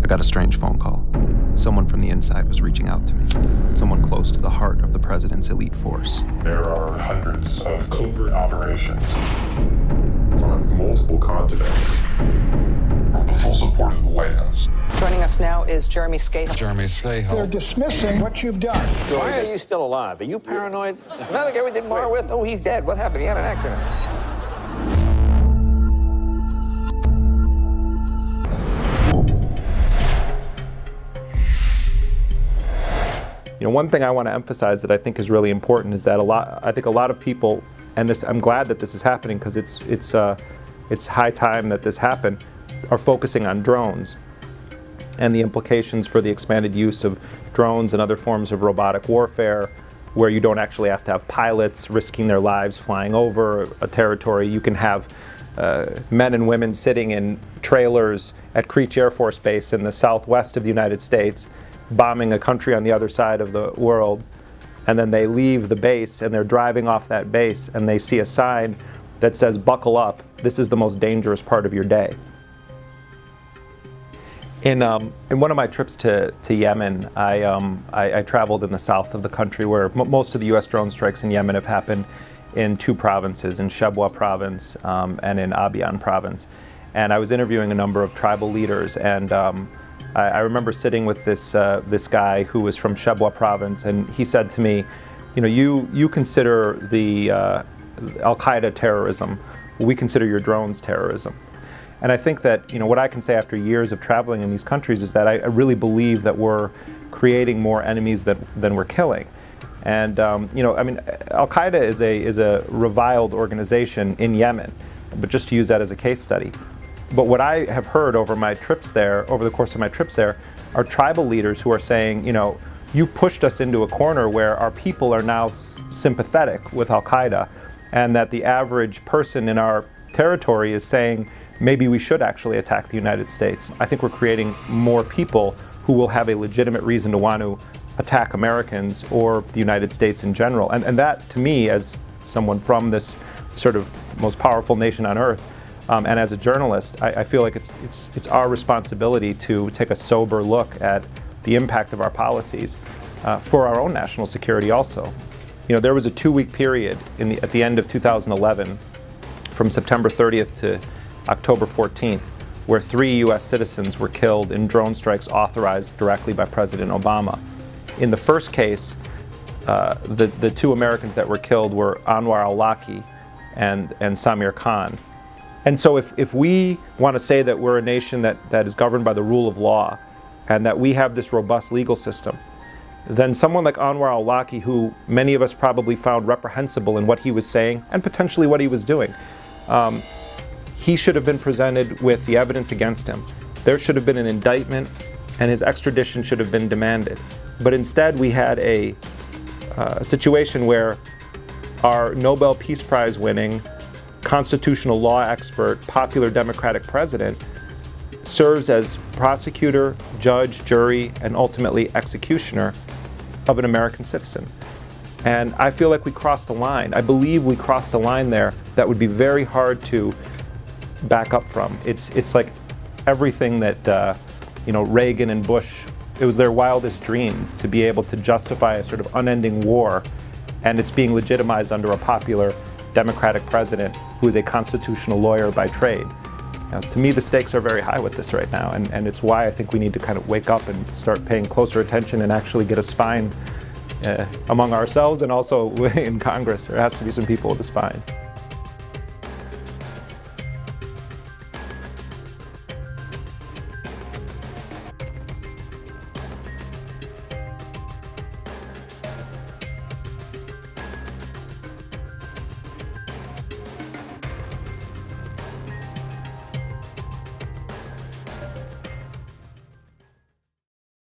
got a strange phone call. Someone from the inside was reaching out to me. Someone close to the heart of the president's elite force. There are hundreds of covert operations on multiple continents with the full support of the White House. Joining us now is Jeremy Scahill. They're dismissing what you've done. Why are you still alive? Are you paranoid? Nothing everything more with? Oh, he's dead. What happened? He had an accident. You know, one thing I want to emphasize that I think is really important is that I think a lot of people, and this, I'm glad that this is happening because it's high time that this happen, are focusing on drones and the implications for the expanded use of drones and other forms of robotic warfare, where you don't actually have to have pilots risking their lives flying over a territory. You can have men and women sitting in trailers at Creech Air Force Base in the southwest of the United States, bombing a country on the other side of the world, and then they leave the base and they're driving off that base and they see a sign that says, "Buckle up, this is the most dangerous part of your day." In one of my trips to Yemen, I traveled in the south of the country, where most of the U.S. drone strikes in Yemen have happened in two provinces, in Shebwa province and in Abyan province. And I was interviewing a number of tribal leaders, and I remember sitting with this guy who was from Shebwa province, and he said to me, you know, you consider the Al-Qaeda terrorism, we consider your drones terrorism. And I think that, you know, what I can say after years of traveling in these countries is that I really believe that we're creating more enemies than we're killing. And you know, I mean, Al-Qaeda is a reviled organization in Yemen, but just to use that as a case study. But what I have heard over my trips there, over the course of my trips there, are tribal leaders who are saying, you know, you pushed us into a corner where our people are now sympathetic with Al-Qaeda, and that the average person in our territory is saying, maybe we should actually attack the United States. I think we're creating more people who will have a legitimate reason to want to attack Americans or the United States in general. And that, to me, as someone from this sort of most powerful nation on earth, and as a journalist, I feel like it's our responsibility to take a sober look at the impact of our policies for our own national security also. You know, there was a 2-week period at the end of 2011, from September 30th to October 14th, where 3 U.S. citizens were killed in drone strikes authorized directly by President Obama. In the first case, the 2 Americans that were killed were Anwar al-Awlaki and Samir Khan. And so if we want to say that we're a nation that is governed by the rule of law and that we have this robust legal system, then someone like Anwar al-Awlaki, who many of us probably found reprehensible in what he was saying and potentially what he was doing, he should have been presented with the evidence against him. There should have been an indictment and his extradition should have been demanded. But instead we had a situation where our Nobel Peace Prize winning, constitutional law expert, popular Democratic president serves as prosecutor, judge, jury, and ultimately executioner of an American citizen. And I feel like we crossed a line. I believe we crossed a line there that would be very hard to back up from. It's like everything that you know, Reagan and Bush, it was their wildest dream to be able to justify a sort of unending war, and it's being legitimized under a popular Democratic president who is a constitutional lawyer by trade. Now, to me, the stakes are very high with this right now, and it's why I think we need to kind of wake up and start paying closer attention and actually get a spine among ourselves, and also in Congress. There has to be some people with a spine.